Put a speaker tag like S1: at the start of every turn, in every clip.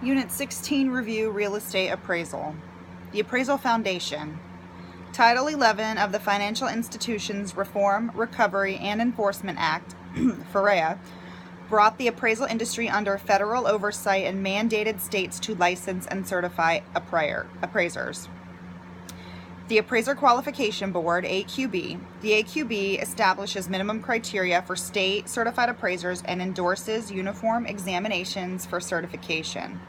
S1: Unit 16, Review Real Estate Appraisal. The Appraisal Foundation. Title 11 of the Financial Institutions Reform, Recovery, and Enforcement Act, FREA, brought the appraisal industry under federal oversight and mandated states to license and certify appraisers. The Appraiser Qualification Board, AQB. The AQB establishes minimum criteria for state certified appraisers and endorses uniform examinations for certification.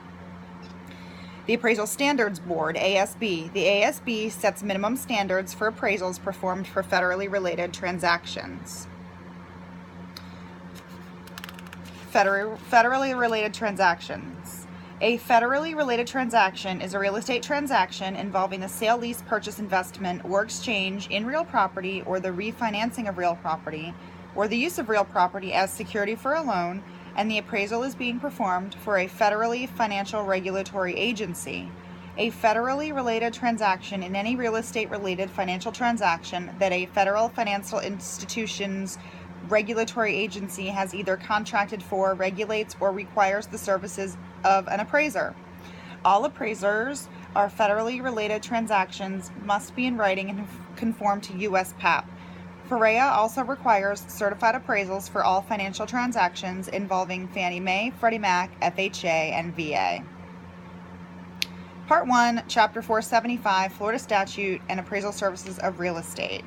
S1: The Appraisal Standards Board, ASB. The ASB sets minimum standards for appraisals performed for federally related transactions. Federally related transactions. A federally related transaction is a real estate transaction involving the sale, lease, purchase, investment, or exchange in real property or the refinancing of real property or the use of real property as security for a loan, and the appraisal is being performed for a federally financial regulatory agency. A federally related transaction in any real estate related financial transaction that a federal financial institution's regulatory agency has either contracted for, regulates, or requires the services of an appraiser. All appraisers are federally related transactions must be in writing and conform to U.S. PAP. FREA also requires certified appraisals for all financial transactions involving Fannie Mae, Freddie Mac, FHA, and VA. Part 1, Chapter 475, Florida Statute and Appraisal Services of Real Estate.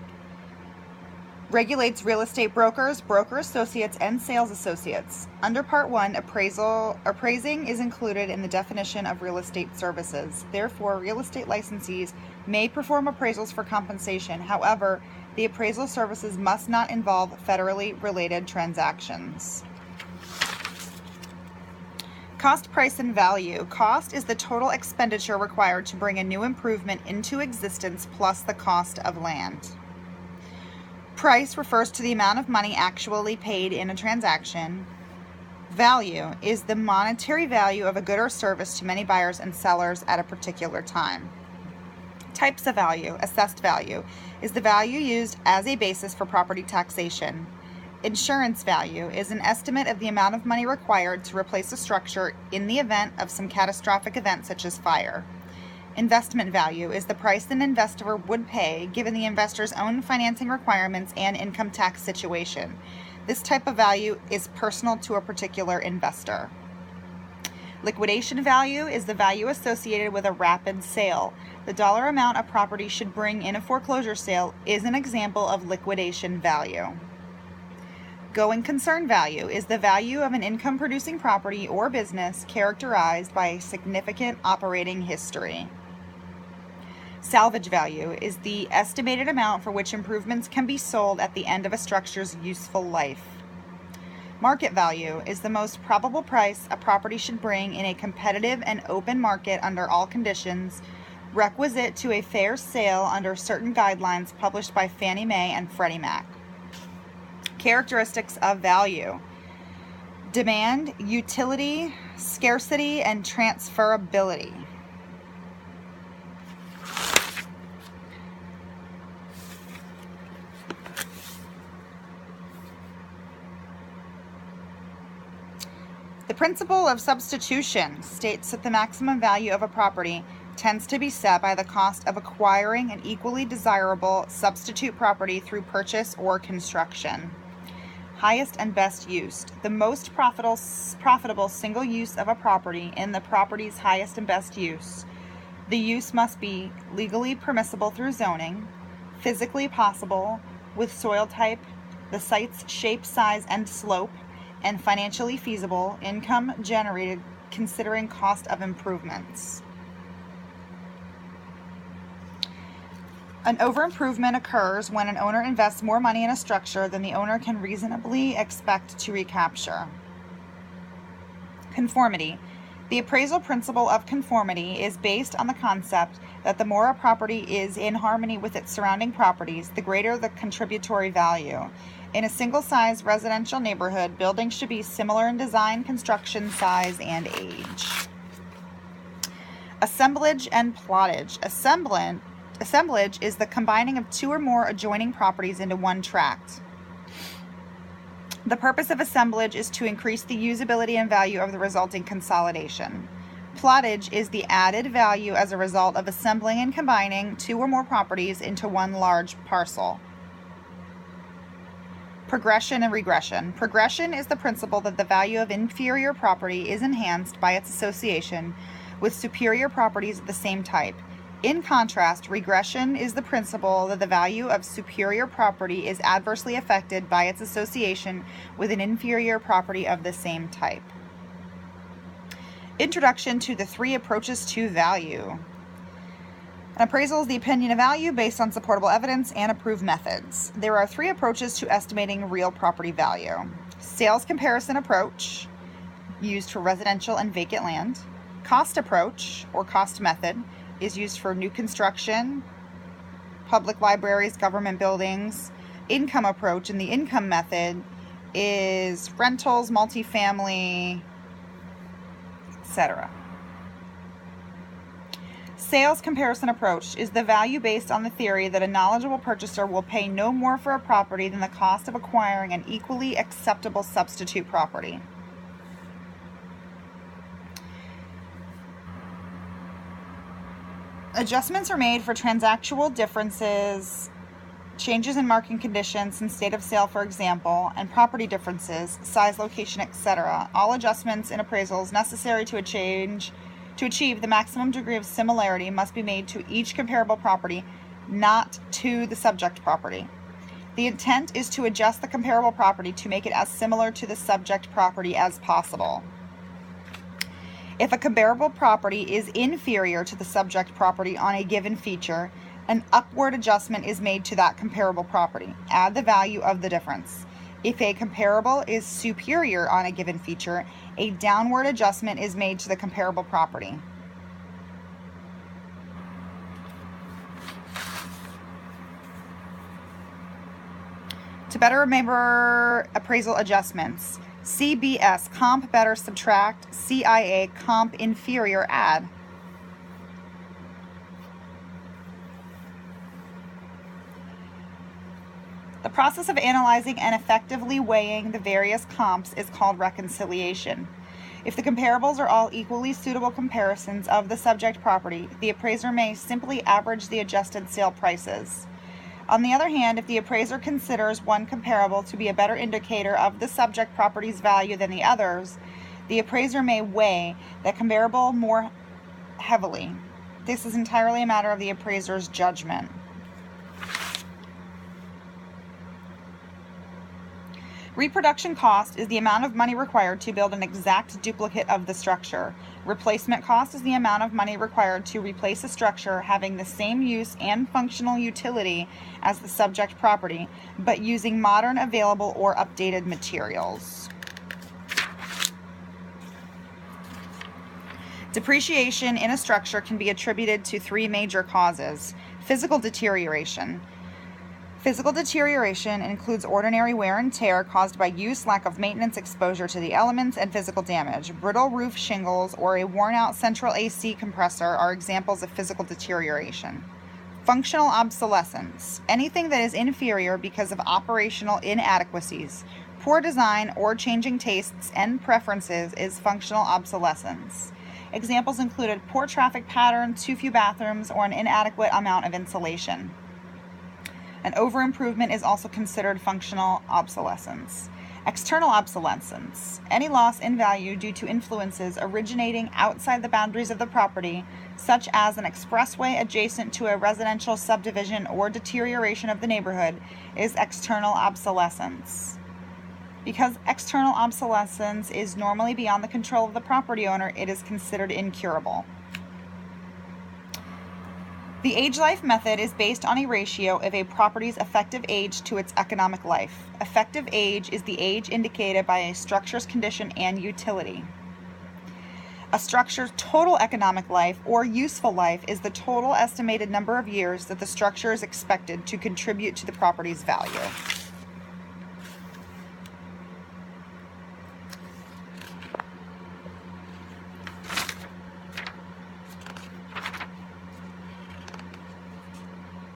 S1: Regulates real estate brokers, broker associates, and sales associates. Under Part 1, appraising is included in the definition of real estate services. Therefore, real estate licensees may perform appraisals for compensation. However, the appraisal services must not involve federally related transactions. Cost, price, and value. Cost is the total expenditure required to bring a new improvement into existence plus the cost of land. Price refers to the amount of money actually paid in a transaction. Value is the monetary value of a good or service to many buyers and sellers at a particular time. Types of value. Assessed value is the value used as a basis for property taxation. Insurance value is an estimate of the amount of money required to replace a structure in the event of some catastrophic event such as fire. Investment value is the price an investor would pay given the investor's own financing requirements and income tax situation. This type of value is personal to a particular investor. Liquidation value is the value associated with a rapid sale. The dollar amount a property should bring in a foreclosure sale is an example of liquidation value. Going concern value is the value of an income-producing property or business characterized by a significant operating history. Salvage value is the estimated amount for which improvements can be sold at the end of a structure's useful life. Market value is the most probable price a property should bring in a competitive and open market under all conditions, requisite to a fair sale under certain guidelines published by Fannie Mae and Freddie Mac. Characteristics of value. Demand, utility, scarcity, and transferability. The principle of substitution states that the maximum value of a property tends to be set by the cost of acquiring an equally desirable substitute property through purchase or construction. Highest and best use. The most profitable single use of a property in the property's highest and best use. The use must be legally permissible through zoning, physically possible with soil type, the site's shape, size, and slope, and financially feasible, income generated considering cost of improvements. An overimprovement occurs when an owner invests more money in a structure than the owner can reasonably expect to recapture. Conformity. The appraisal principle of conformity is based on the concept that the more a property is in harmony with its surrounding properties, the greater the contributory value. In a single-size residential neighborhood, buildings should be similar in design, construction, size, and age. Assemblage and plottage. Assemblage is the combining of two or more adjoining properties into one tract. The purpose of assemblage is to increase the usability and value of the resulting consolidation. Plottage is the added value as a result of assembling and combining two or more properties into one large parcel. Progression and regression. Progression is the principle that the value of inferior property is enhanced by its association with superior properties of the same type. In contrast, regression is the principle that the value of superior property is adversely affected by its association with an inferior property of the same type. Introduction to the three approaches to value. An appraisal is the opinion of value based on supportable evidence and approved methods. There are three approaches to estimating real property value. Sales comparison approach, used for residential and vacant land. Cost approach, or cost method, is used for new construction, public libraries, government buildings. Income approach, and the income method is rentals, multifamily, etc. Sales comparison approach is the value based on the theory that a knowledgeable purchaser will pay no more for a property than the cost of acquiring an equally acceptable substitute property. Adjustments are made for transactional differences, changes in market conditions and state of sale, for example, and property differences, size, location, etc. All adjustments in appraisals necessary to achieve the maximum degree of similarity must be made to each comparable property, not to the subject property. The intent is to adjust the comparable property to make it as similar to the subject property as possible. If a comparable property is inferior to the subject property on a given feature, an upward adjustment is made to that comparable property. Add the value of the difference. If a comparable is superior on a given feature, a downward adjustment is made to the comparable property. To better remember appraisal adjustments, CBS, comp better subtract, CIA, comp inferior add. The process of analyzing and effectively weighing the various comps is called reconciliation. If the comparables are all equally suitable comparisons of the subject property, the appraiser may simply average the adjusted sale prices. On the other hand, if the appraiser considers one comparable to be a better indicator of the subject property's value than the others, the appraiser may weigh that comparable more heavily. This is entirely a matter of the appraiser's judgment. Reproduction cost is the amount of money required to build an exact duplicate of the structure. Replacement cost is the amount of money required to replace a structure having the same use and functional utility as the subject property, but using modern, available, or updated materials. Depreciation in a structure can be attributed to three major causes. Physical deterioration. Physical deterioration includes ordinary wear and tear caused by use, lack of maintenance, exposure to the elements, and physical damage. Brittle roof shingles or a worn-out central AC compressor are examples of physical deterioration. Functional obsolescence. Anything that is inferior because of operational inadequacies, poor design, or changing tastes and preferences is functional obsolescence. Examples included poor traffic pattern, too few bathrooms, or an inadequate amount of insulation. An over-improvement is also considered functional obsolescence. External obsolescence. Any loss in value due to influences originating outside the boundaries of the property, such as an expressway adjacent to a residential subdivision or deterioration of the neighborhood, is external obsolescence. Because external obsolescence is normally beyond the control of the property owner, it is considered incurable. The age-life method is based on a ratio of a property's effective age to its economic life. Effective age is the age indicated by a structure's condition and utility. A structure's total economic life or useful life is the total estimated number of years that the structure is expected to contribute to the property's value.